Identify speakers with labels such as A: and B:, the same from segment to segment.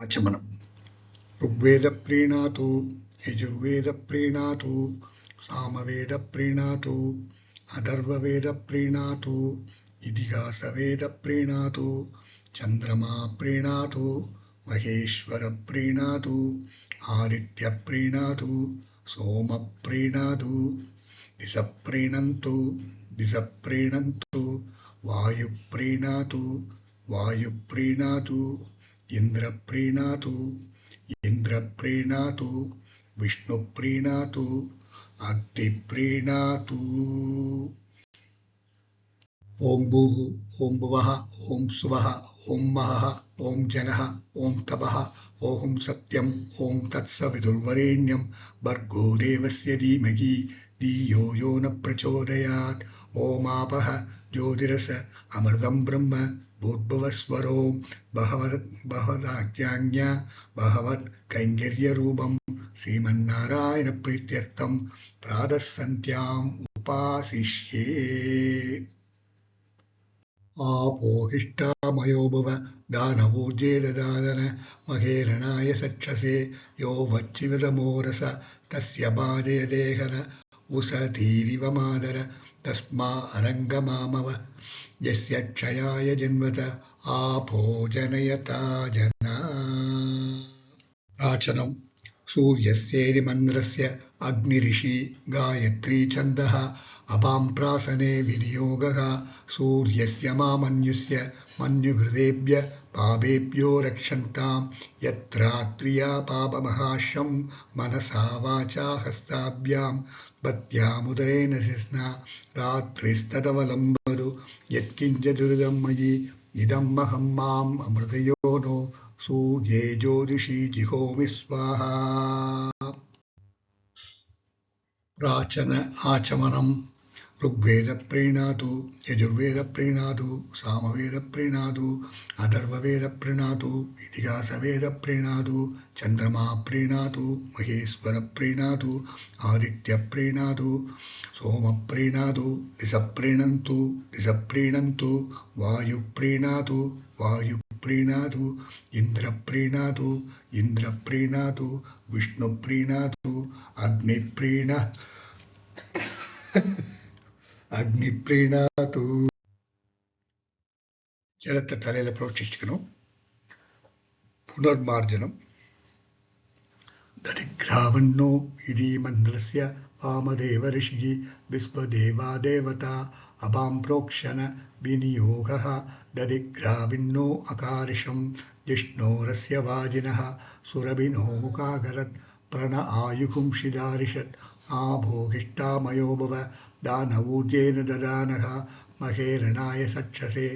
A: आचमनम् ऋग्वेद प्रीणातु यजुर्वेद प्रीणातु सामवेद प्रीणातु अथर्ववेद प्रीणातु इतिहासवेद प्रीणातु चंद्रमा प्रीणातु महेश्वर प्रीणातु आदित्य प्रीणातु सोम प्रीणातु दिश प्रीणन्तु वायु प्रीणातु इंद्र प्रीणातु विष्णु प्रीणातु अग्नि प्रीणातु ओम भूः ओम भुवः ओम सुवः ओम महः ओम जनः ओम तपः ओम सत्यम ओम तत्सवितुर्वरेण्यं भर्गो देवस्य धीमहि धियो यो न प्रचोदयात् ओम आपः ज्योतिरस अमृतं ब्रह्म भूर्भुवस्वरो भगवदाज्ञा भगवत् कैङ्कर्यरूपं श्रीमन्नारायण प्रीत्यर्थं प्रातः सन्ध्याम् उपासिष्ये आपोहिष्टामयो भुव दानवूर्जे ददादन महेरणाय सक्षसे यो वच्चिविदमोरस तस्य बाधय देहन उसतीरिव मादर तस्मा अरङ्गमामव यस्य क्षयाय जन्मत आभोजनयता जना राचनम् सूर्यस्येरिमन्द्रस्य अग्निरिषि गायत्री छन्दः अपां प्रासने विनियोगः सूर्यस्य मामन्युस्य मन्युहृदेभ्य पापेभ्यो रक्षन्तां यत्रात्रिया पापमहाशं मनसा वाचा हस्ताभ्यां पत्यामुदरेण शिस्ना रात्रिस्तदवलं वदु यत्किञ्चिदुरिदं मयि इदमहं माम् अमृतयो नो सूर्ये ज्योतिषि जिहोमि स्वाहा प्राचन आचमनम् ऋग्वेद प्रीणातु यजुर्वेद प्रीणातु सामवेद प्रीणातु अथर्ववेद प्रीणातु इतिहासवेद प्रीणातु चंद्रमा प्रीणातु महेश्वर प्रीणातु आदित्य प्रीणातु सोम प्रीणातु दिश प्रीणन्तु वायु प्रीणातु इंद्र प्रीणातु विष्णु प्रीणातु अग्नि प्रीणातु जलते तलेले प्रोक्षिष्टकनु पुनर्मार्जनम् दरिग्रावन्नो इति मन्त्रस्य वामदेव ऋषिः विश्वदेवा देवता अपां प्रोक्षण विनियोगः दरिग्राविन्नो अकारिषं जिष्णोरस्य वाजिनः सुरभिनो मुखागरत् प्रण आयुहुंषिदारिषत् आभोगिष्टामयो भव दानवूर्जेन ददानः महेरणाय सक्षसे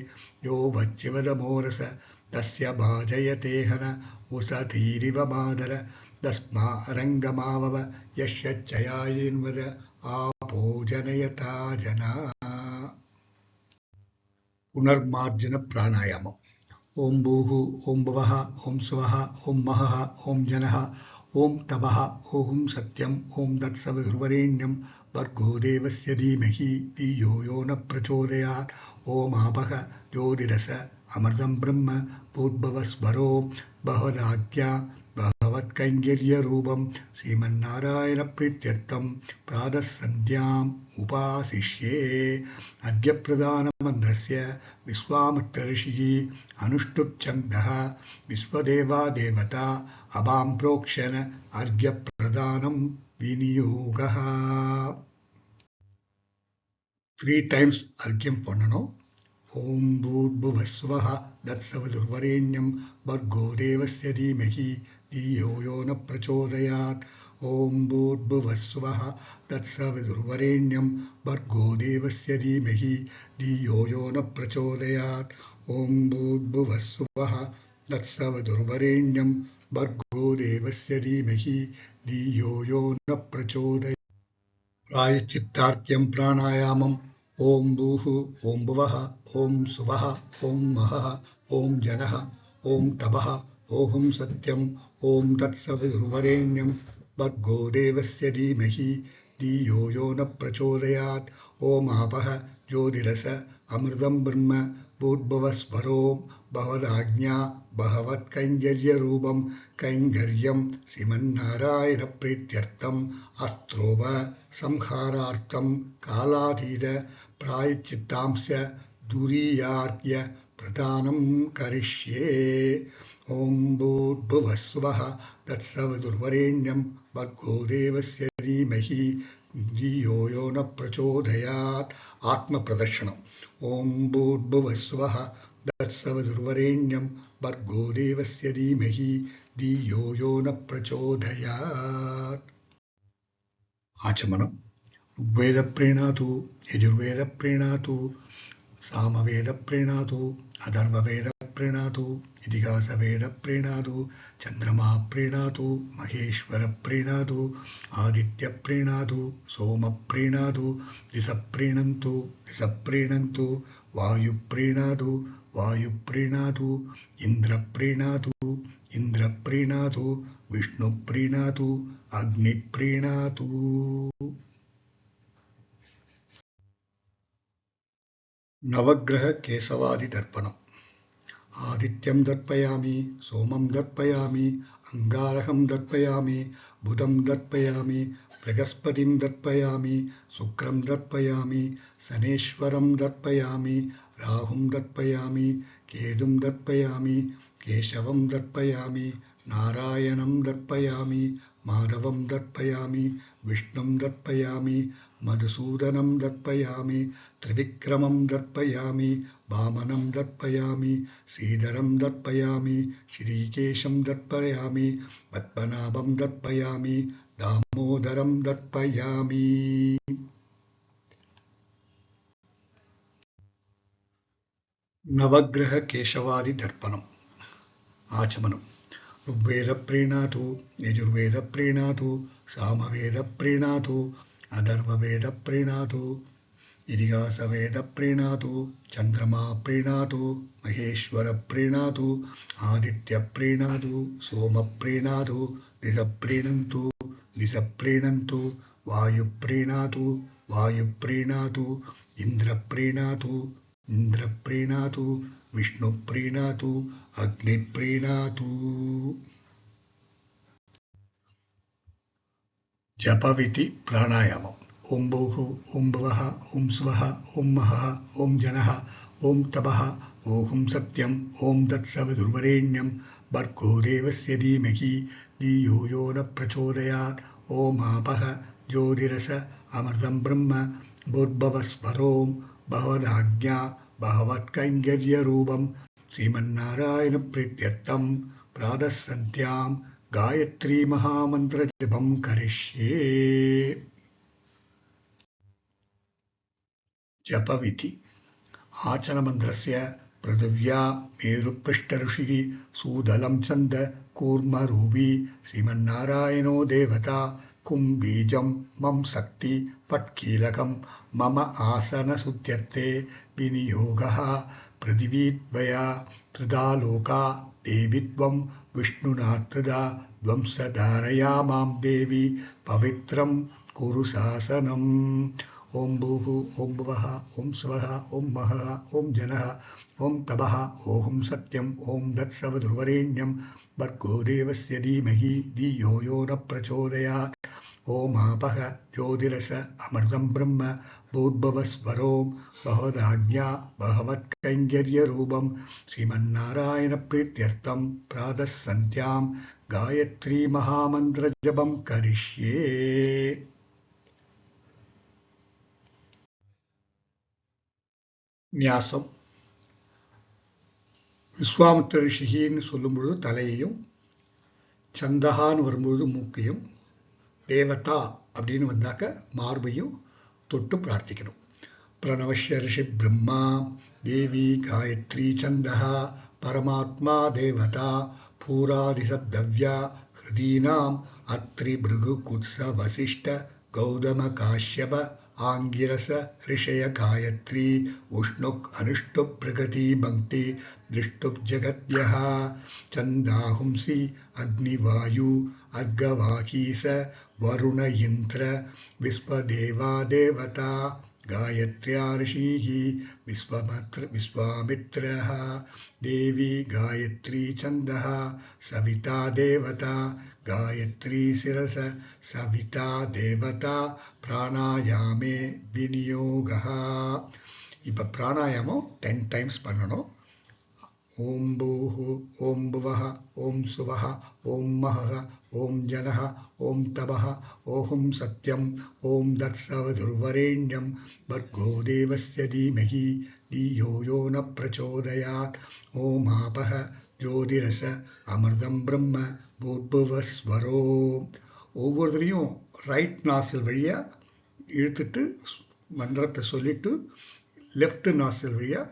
A: यो वच्चिवदमोरस तस्य भाजयते हन उसतीरिव मादर तस्मा अरङ्गमावव यस्य चयायिन्वद आभोजनयता जना पुनर्मार्जन प्राणायामम् ओम भूः ओम भुवः ओम सुवः ओम महः ओम जनः ओम तपः ओम सत्यम ओम तत्सवितुर्वरेण्यं भर्गो देवस्य धीमहि धियो यो न प्रचोदयात् ओम आपः ज्योतिरस अमृतं ब्रह्म भूर्भुवस्वरो भगवदाज्ञा भगवत्कैङ्कर्यरूपं श्रीमन्नारायण प्रीत्यर्थं प्रातः सन्ध्याम् उपासिष्ये अर्घ्यप्रदानमन्त्रस्य विश्वामित्र ऋषिः अनुष्टुप् विश्वदेवा देवता अपां प्रोक्षण अर्घ्यप्रदानं विनियोगः 3 times अर्घ्यं पण्णணும் ओम भूर्भुवस्वः तत्सवितुर्वरेण्यं भर्गो देवस्य धीमहि धियो यो न प्रचोदयात् ओम भूर्भुवस्वः तत्सवितुर्वरेण्यं भर्गो देवस्य धीमहि धियो यो न प्रचोदयात् ओम भूर्भुवस्वः तत्सवितुर्वरेण्यं भर्गो देवस्य धीमहि धियो यो न प्रचोदयात् प्रायश्चित्तार्घ्यं प्राणायामम् ओम भूः ओम भुवः ओम सुवः ओम महः ओम जनः ओम तपः ओम सत्यम ओम तत्सवितुर्वरेण्यं भर्गो देवस्य धीमहि धियो यो न प्रचोदयात् ओम आपः ज्योतिरस अमृतं ब्रह्म भूर्भुवस्वरों भवदाज्ञा भगवत्कैङ्कर्यरूपं कैङ्कर्यं श्रीमन्नारायणप्रीत्यर्थम् अस्त्रोव संहारार्थं कालातीत प्रायश्चित्तांस्य दुरीयार्घ्य प्रदानं करिष्ये। ॐ भूर्भुवस्सुवः तत्सवितुर्वरेण्यं भर्गो देवस्य धीमहि धियो यो न प्रचोदयात्। आत्मप्रदर्शनम्। ॐ भूर्भुवस्सुवः तत्सवितुर्वरेण्यं भर्गो देवस्य धीमहि धियो यो न प्रचोदयात्। आचमनम्। ऋग्वेद प्रीणातु यजुर्वेद प्रीणातु सामवेद प्रीणातु अथर्ववेद प्रीणातु इतिहासवेद प्रीणातु चंद्रमा प्रीणातु महेश्वर प्रीणातु आदित्य प्रीणातु सोम प्रीणातु दिश प्रीणन्तु वायु प्रीणातु इंद्र प्रीणातु विष्णु प्रीणातु अग्नि प्रीणातु। नवग्रह केशवादि दर्पणम्। आदित्यं दर्पयामि सोमं दर्पयामि अंगारकं दर्पयामि बुधं दर्पयामि बृहस्पतिं दर्पयामि शुक्रं दर्पयामि शनेश्वरं दर्पयामि राहुं दर्पयामि केतुं दर्पयामि केशवं दर्पयामि नारायणं दर्पयामि माधवं दर्पयामि विष्णुं दर्पयामि मधुसूदनं दर्पयामि त्रिविक्रमं दर्पयामि वामनं दर्पयामि श्रीधरं दर्पयामि श्रीकेशं दर्पयामि पद्मनाभं दर्पयामि दामोदरं दर्पयामि। नवग्रह केशवादि दर्पणम्। आचमनम्। ऋग्वेद प्रीणातु यजुर्वेद प्रीणातु सामवेद प्रीणातु अथर्ववेद प्रीणातु इतिहासवेद प्रीणातु चंद्रमा प्रीणातु महेश्वर प्रीणातु आदित्य प्रीणातु सोम प्रीणातु दिश प्रीणन्तु वायु प्रीणातु इंद्र प्रीणातु विष्णु प्रीणातु अग्नि प्रीणातु। जपविधि प्राणायामम्। ओं भूः ओं भुवः ओं स्वः ओं महः ओं जनः ओं तपः ओं सत्यं ओं तत्सवितुर्वरेण्यं भर्गो देवस्य धीमहि धियो यो न प्रचोदयात्। ओं आपः ज्योतिरस अमृतं ब्रह्म भूर्भुवस्वरों भवदाज्ञा भगवत्कैङ्कर्यरूपं श्रीमन्नारायणप्रीत्यर्थं प्रातः सन्ध्यां गायत्री महामन्त्रजपं करिष्ये। जपविधि। आचनमन्त्रस्य पृथिव्या मेरुपृष्ठऋषिः सूदलं छन्द कूर्मरूपी श्रीमन्नारायणो देवता कुम्बीजं मम शक्ति पट्कीलकं मम आसनशुद्ध्यर्थे विनियोगः। पृथिवीद्वया त्रिधा लोका देवीत्वं विष्णुना त्रिधा ध्वंसधारया मां देवी पवित्रं कुरु शासनम्। ओं भूः ओं भुवः ओं स्वः ओं महः ओं जनः ओं तपः ओं सत्यं ओं तत्सवितुर्वरेण्यं भर्गो देवस्य धीमहि धियो यो न प्रचोदयात्। ओं आपः ज्योतिरस अमृतं ब्रह्म भूर्भुवस्वरों भवदाज्ञा भगवत्कैङ्कर्यरूपं श्रीमन्नारायणप्रीत्यर्थं प्रातः सन्ध्यां गायत्री महामन्त्रजपं करिष्ये। न्यासம். விஸ்வாமித்திர ரிஷின்னு சொல்லும்பொழுது தலையையும், சந்தகான்னு வரும்பொழுது மூக்கையும், தேவதா அப்படின்னு வந்தாக்க மார்பையும் தொட்டு பிரார்த்திக்கணும். பிரணவஷ்ய ரிஷி பிரம்மா தேவி காயத்ரி சந்தகா பரமாத்மா தேவதா பூராதிசப்தவ்யா ஹிருதீனாம் அத்ரி பிருகு குத்ஸ வசிஷ்ட கௌதம காஷ்யப आंगिरस ऋषय गायत्री उष्णुक अनुष्टुप प्रगति भक्ति दृष्टुप जगत्यः चंदाहुंसी अग्निवायु अर्घवाकीस वरुण इंद्र विश्वदेवा देवता गायत्र्या ऋषिः विश्वामित्रः देवी गायत्री छन्दः सविता देवता गायत्री शिरस सविता देवता प्राणायामे विनियोगः. இப்போ பிராணாயாமம் 10 டைம்ஸ் பண்ணணும். ஓம் பூஹு ஓம் புவஹ ஓம் சுவஹ ஓம் மஹஹ ஓம் ஜனஹ ஓம் தபஹ ஓஹும் சத்யம் ஓம் தத்சவதுர்வரேண்யம் भर्गो देवस्य धीमहि धियो यो न प्रचोदयात् ओम आपः ज्योतिरस अमृतम ब्रह्म भूर्भुवस्वरो. ஒவ்வொருத்தரையும் ரைட் நாசில் வழியா இழுத்துட்டு மந்திரத்தை சொல்லிட்டு லெஃப்ட் நாசில் வழியா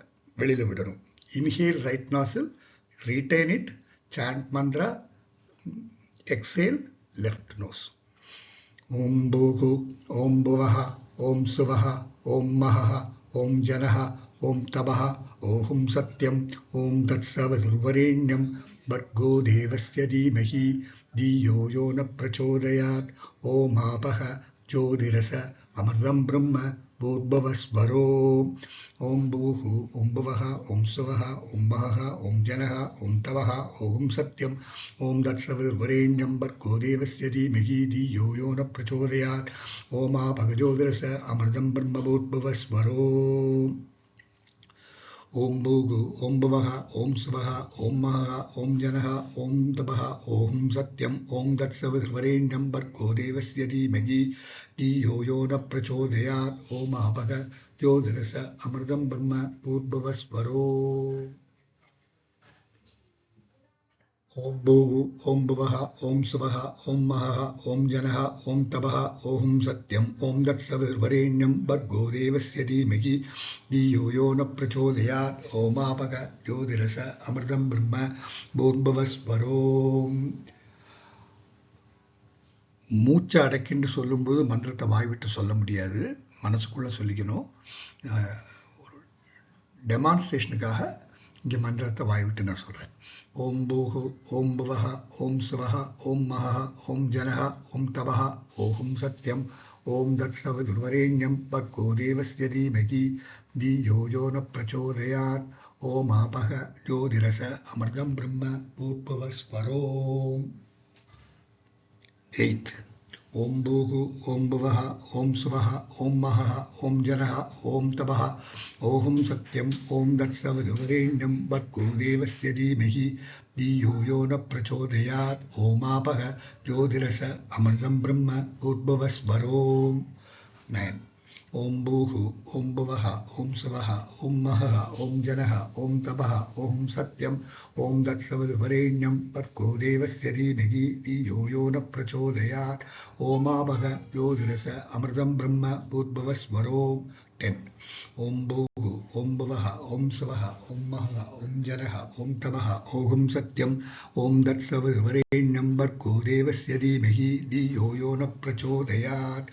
A: வெளியில விடணும். Inhale right nostril, retain it, chant mantra, exhale left nose. Om Bhuhu, Om Bhuvaha, Om Suvaha, Om Mahaha, Om Janaha, Om Tabaha, Ohum Satyam, Om Tatsavadurvarenyam, Bhargo Devasya Dhimahi, Dhiyo Yo Na Prachodayat, Om Apaha, Jyotirasa, Amardam Brahma, Bhurbhavasvaro. ओम भूहु ओम भुवः ओम सुवः ओम महः ओम जनः ओम तवः ओम सत्यम ओम तत्सवितुर्वरेण्यं भर्गो देवस्य धीमहि धियो यो न प्रचोदयात् ओम भगज्योतिरस अमृतं ब्रह्म भूर्भुवस्वरो. ओम भूगु ओम भुवः ओम सुवः ओम महः ओम जनः ओम तपः ओम सत्यम ओम तत्सवितुर्वरेण्यं भर्गो देवस्य धीमहि धियो यो न प्रचोदयात् ओम ज्योतिरस अमृतं ब्रह्म भूर्भुवस्वरो. ओम भूगु ओम भुवः ओम सुवः ओम महः ओम जनः ओम तपः ओम सत्यम ओम तत्सवितुर्वरेण्यं भर्गो देवस्य धीमहि धियो यो न प्रचोदयात् ओम ज्योतिरस अमृतं ब्रह्म भूर्भुवस्वरो. மூச்சை அடக்கின்னு சொல்லும்போது மந்திரத்தை வாய் விட்டு சொல்ல முடியாது, மனசுக்குள்ள சொல்லிக்கணும். டெமான்ஸ்ட்ரேஷனுக்காக இங்கே மந்திரத்தை வாய் விட்டு நான் சொல்கிறேன். ஓம் பூஹு ஓம் புவஹ ஓம் சுவஹ ஓம் மஹஹ ஓம் ஜனஹ ஓம் தபஹ ஓஹும் சத்யம் ஓம் தத்சவிதுர்வரேண்யம் भर्गो देवस्य धीमहि धियो यो न प्रचोदयात् ओम आपः ज्योतिरस अमृतं ब्रह्म भूर्भुवस्वरो. 8. ओम भूहु ओम भुवः ओम सुवः ओम महः ओम जनः ओम तपः ओहम सत्यम ओम तत्सवितुर्वरेण्यं भर्गो देवस्य धीमहि धियो यो न प्रचोदयात् ओम आपः ज्योतिरस अमृतं ब्रह्म भूर्भुवस्वरो. 9. ओम भूहु ओम भुवः ओम सुवः ओम महः ओम जनः ओम तपः ओम सत्यम ओम तत्सवितुर्वरेण्यं भर्गो देवस्य धीमहि धियो यो न प्रचोदयात् ओम आपः ज्योतिरस अमृतं ब्रह्म भूर्भुवस्वरो. 10. ओम भूहु ओम भुवः ओम सुवः ओम महः ओम जनः ओम तपः ओहम सत्यम ओम तत्सवितुर्वरेण्यं भर्गो देवस्य धीमहि धियो यो न प्रचोदयात्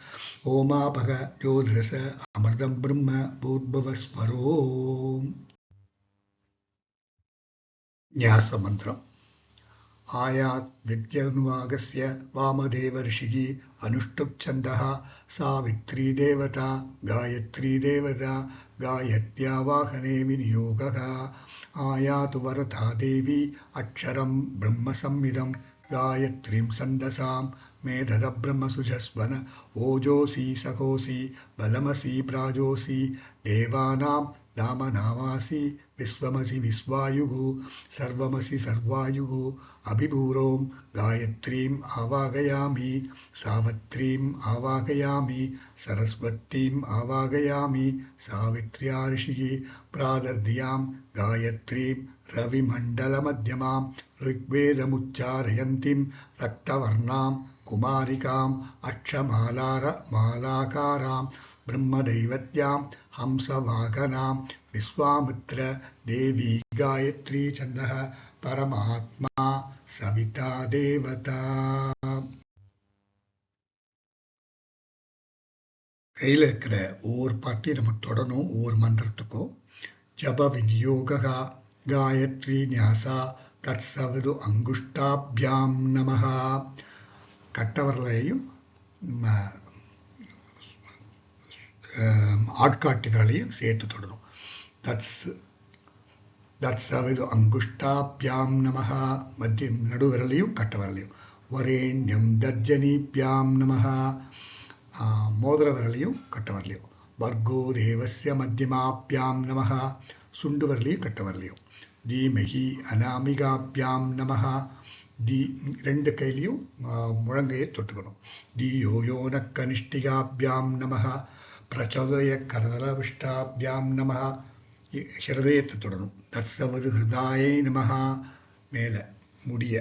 A: ओम आपः ज्योतिरस अमृतं ब्रह्म भूर्भुवस्वरो. न्यास मंत्रम. आयात् विद्यानुवागस्य वामदेव ऋषिः अनुष्टुप् छन्दः सावित्री देवता गायत्री देवता गायत्र्या वाहने विनियोगः. आयातु वरदा देवी अक्षरं ब्रह्म संविदं गायत्रीं छन्दसां मेधद ब्रह्म सुषस्वन ओजोसी सखोसी बलमसी प्राजोसी देवानां दामनामासि विश्वमसि विश्वायुः सर्वमसि सर्वायुः अभिभूरों गायत्रीम् आवाहयामि सावित्रीम् आवाहयामि सरस्वतीम् आवाहयामि सावित्र्या ऋषिः प्रादर्द्यां गायत्रीं रविमण्डलमध्यमां ऋग्वेदमुच्चारयन्तीं रक्तवर्णां कुमारिकाम् अक्षमालाकारां ब्रह्मदैवत्यां हंसवाहनां विश्वामित्र देवी गायत्री छन्दः परमात्मा सविता देवता. கையில் இருக்கிற ஒவ்வொரு பாட்டையும் நம்ம தொடணும். ஒவ்வொரு மந்திரத்துக்கும் ஜப விநியோகா காயத்ரி ஞாசா தற்சவது அங்குஷ்டாபியாம் நமஹா. கட்டவர்களையும் ஆட்காட்டி விரலையும் சேர்த்து தொடணும். தட்சவது அங்குஷ்டாப்யாம் நமஹ, மத்திய நடுவிரலையும் கட்ட விரலையும். வரேண்யம் தர்ஜனீப்யாம் நமஹ, மோதிர விரலையும் கட்ட விரலையும். வர்கோ தேவஸ்ய மத்தியமாப்யாம் நமஹ, சுண்டு விரலையும் கட்ட விரலையும். தீமகி அநாமிகாப்யாம் நமஹ, ரெண்டு கையிலையும் முழங்கையை தொட்டுக்கணும். தீயோ யோன கனிஷ்டிகாப்யாம் நமஹ, பிரச்சோதய கரதலவிஷ்டாப்யாம் நமஹ, ஹிருதயத்தை தொடணும். தட்சவது ஹிருதாயை நமஹ, மேலே முடிய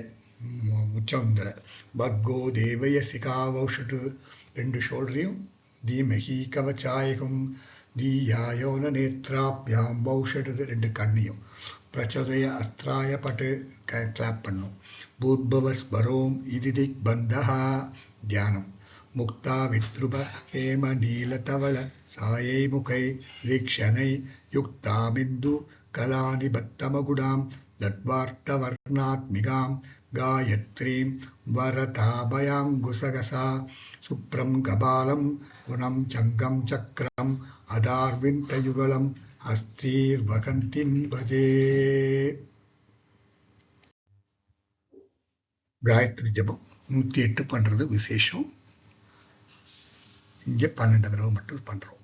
A: உச்சந்தல. வர்கோ தேவய சிகாவௌஷட்டு, ரெண்டு ஷோல்டரையும். தீமகி கவச்சாயகம் தீயாயோன நேத்ராப்யாம் வௌஷட்டு, ரெண்டு கண்ணையும். பிரச்சோதய அஸ்திராய பட்டு கிளாப் பண்ணும். பூர்பவஸ்வரோம் இது திக்பந்தஹ, தியானம். முக்தா வித்ருப ஹேம நீலதவள சாயை முகை வீக்ஷணை யுக்தாமிந்து கலானி பத்தமகுடாம் தத்வார்த்தவர்ணாத்மிகாம் காயத்ரீம் வரதாபயாங்குசகசா சுப்ரம் கபாலம் குணம் சங்கம் சக்கரம் அதார்விந்தயுகலம் அஸ்தீர் வகந்தின் பஜே. காயத்ரி ஜபம் 108 பண்றது விசேஷம். இங்கே 12 தடவை மட்டும் பண்றோம்.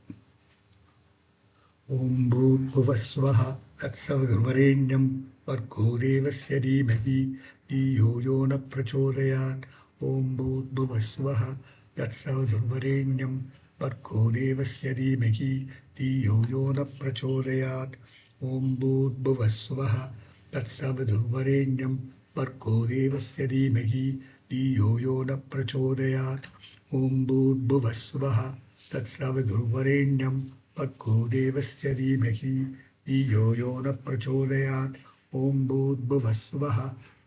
A: ஓம் பூர்புவஸ்வஹ தத்சவிதுர்வரேண்யம் வர்கோ தேவஸ்ய தீமஹி धियो यो न प्रचोदयात्. ओम भूर्भुवस्वः तत्सवितुर्वरेण्यं भर्गो देवस्य धीमहि धियो यो न प्रचोदयात्. ओम भूर्भुवस्वः तत्सवितुर्वरेण्यं भर्गो देवस्य धीमहि धियो यो न प्रचोदयात्. ओम भूर्भुवस्वः तत्सवितुर्वरेण्यं भर्गो देवस्य धीमहि धियो यो न प्रचोदयात्. ओम भूर्भुवस्वः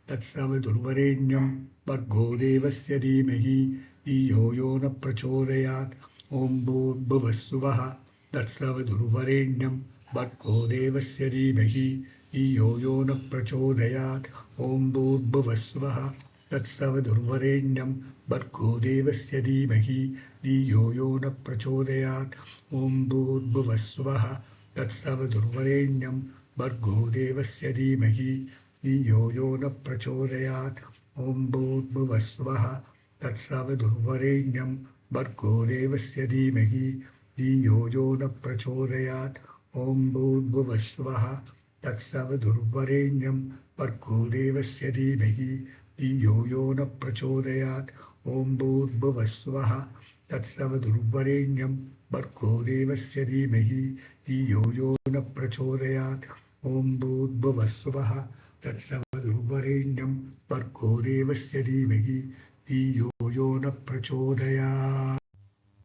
A: तत्सवितुर्वरेण्यं भर्गो देवस्य धीमहि धियो यो न प्रचोदयात्. ओम भूर्भुवस्वः तत्सवितुर्वरेण्यं भर्गो देवस्य धीमहि धियो यो न प्रचोदयात्. ओम भूर्भुवस्वः तत्सवितुर्वरेण्यं भर्गो देवस्य धीमहि धियो यो न प्रचोदयात्. ओम भूर्भुवस्वः तत्सवितुर्वरेण्यं भर्गो देवस्य धीमहि धियो यो न प्रचोदयात्. ओम भूर्भुवस्वः तत्सवितुर्वरेण्यं भर्गो देवस्य धीमहि धियो यो न प्रचोदयात्. ओम भूर्भुवस्वः तत्सवितुर्वरेण्यं भर्गो देवस्य धीमहि धियो यो न प्रचोदयात्. ओम भूर्भुवस्वः तत्सवितुर्वरेण्यं भर्गो देवस्य धीमहि धियो यो न प्रचोदयात्. ओम भूर्भुवस्वः तत्सवितुर्वरेण्यं भर्गो देवस्य धीमहि धियो यो न प्रचोदयात्.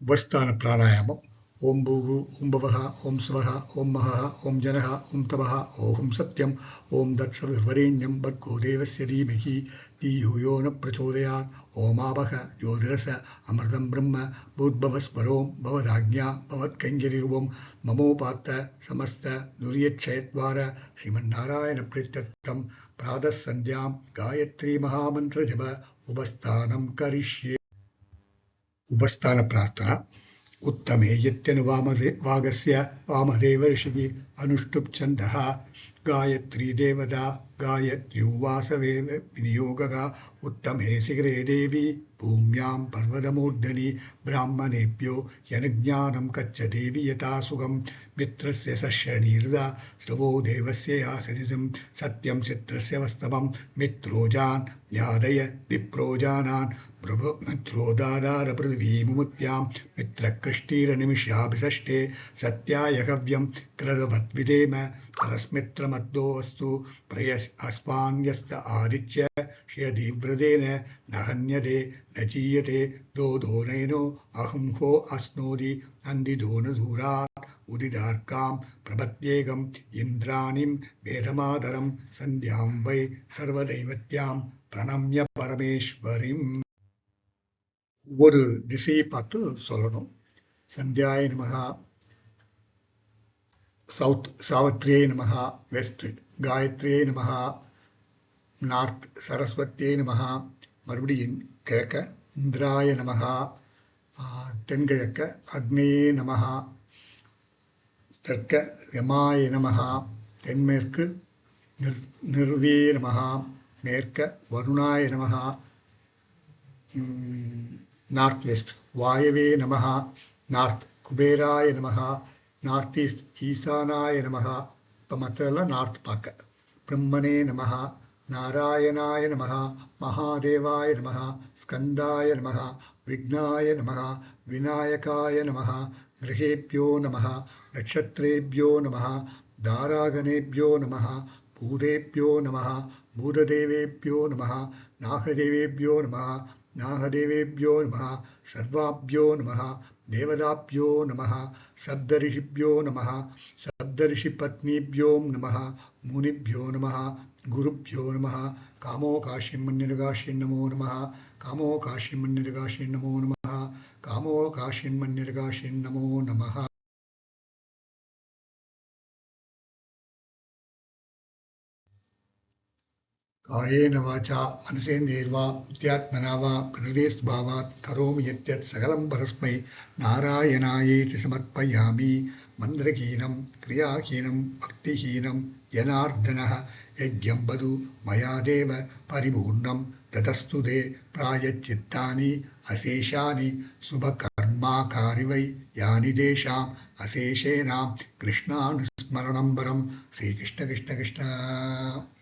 A: उपस्थान प्राणायामம். ओम भूः ओम भवः ओम स्वः ओम महः ओम जनः ओम तपः ओम सत्यम ओम तत्सवितुर्वरेण्यं भर्गो देवस्य धीमहि धियो यो न प्रचोदयात्. ओमावः ज्योतिरस अमृतं ब्रह्म भूर्भुवस्वरों भवदाज्ञा भवत्कैङ्कर्यरूपं ममोपात्त समस्त दुर्यक्षयद्वार श्रीमन्नारायण प्रीत्यर्थं प्रातः संध्यां गायत्री महामंत्र जप उपस्थानं करिष्ये. उपस्थान प्रार्थना. उत्तमे यत्यनुवागस्य वामदेव ऋषिः अनुष्टुप् छन्दः गायत्री देवता गायत्युवासवे विनियोगः. उत्तमे शिखरे देवी भूम्यां पर्वतमूर्धनि ब्राह्मणेभ्यो यज्ञानं कच्छदेवी यथा सुखं मित्रस्य सश्यनीर्दा श्रवो देवस्य यासनिसं सत्यं चित्रस्य वस्तवं मित्रोजान् यादय विप्रोजानान् मित्रोदादार पृथिवीमुत्यां मित्रकृष्टीरनिमिषाभिषष्टे सत्याय हव्यं क्रदवद्विदेम परस्मित्रमर्दोऽस्तु प्रयस् अस्मान्यस्त आदित्य श्रियदीव्रतेन न हन्यते न चीयते दोनैनो अहं हो अस्नोति नन्दिदोनधूरात् उदितार्कां प्रपद्येकम् इन्द्राणीं वेदमादरं सन्ध्यां वै सर्वदैवत्यां प्रणम्य परमेश्वरीम्. ஒரு திசையை பார்த்து சொல்லணும். சந்தியாய நமஹ சவுத், சாவித்ரியை நமஹ வெஸ்ட், காயத்ரியை நமஹ நார்த், சரஸ்வதியை நமஹ மறுபடியும் கிழக்க, இந்திராய நமஹ தென்கிழக்க, அக்னியே நமஹ தெற்க யமாய நமஹ, தென்மேற்கு நிருதியே நமஹ, மேற்க வருணாய நமஹ, நார்த் வெஸ்ட் வாயவே நமஹ, நார்த் குபேராய நமஹ, நார்த் ஈஸ்ட் ஈசானாய நமஹ. இப்போ மற்றதெல்லாம் நார்த் பார்க்க. பிரம்மனே நமஹ, நாராயணாய நமஹ, மகாதேவாய நமஹ, ஸ்கந்தாய நமஹ, விக்னாய நமஹ, விநாயகாய நமஹ, கிரகேபியோ நமஹ, நட்சத்திரேபியோ நமஹ, தாராகணேபியோ நமஹ, பூதேபியோ நமஹ, பூததேவேபியோ நமஹ, நாகதேவேபியோ நமஹ, நாகதேவேபியோ நமஹ, சர்வாபியோ நமஹ, தேவதாபியோ நமஹ, சப்தரிஷிபியோ நமஹ, சப்தரிஷிபத்னிபியோ நமஹ, முனிபியோ நமஹ, குருபியோ நமஹ, காமோகாஷின்மன்யர்காஷின் நமோ நமஹ, காமோகாஷின்மன்யர்காஷின் நமோ நமஹ, காமோகாஷின்மன்யர்காஷின் நமோ நமஹ. कायेन वाचा मनसेन्द्रियैर्वा बुद्ध्यात्मना वा प्रकृतिस्वभावात् करोमि यद्यत् सकलं परस्मै नारायणायेति समर्पयामि. मन्त्रहीनं क्रियाहीनं भक्तिहीनं जनार्दनः यज्ञं वदु मया देव परिपूर्णं ततस्तु ते प्रायश्चित्तानि अशेषानि शुभकर्माकारि वै यानि तेषाम् अशेषेणां कृष्णानुस्मरणं परं. श्रीकृष्ण कृष्ण कृष्ण.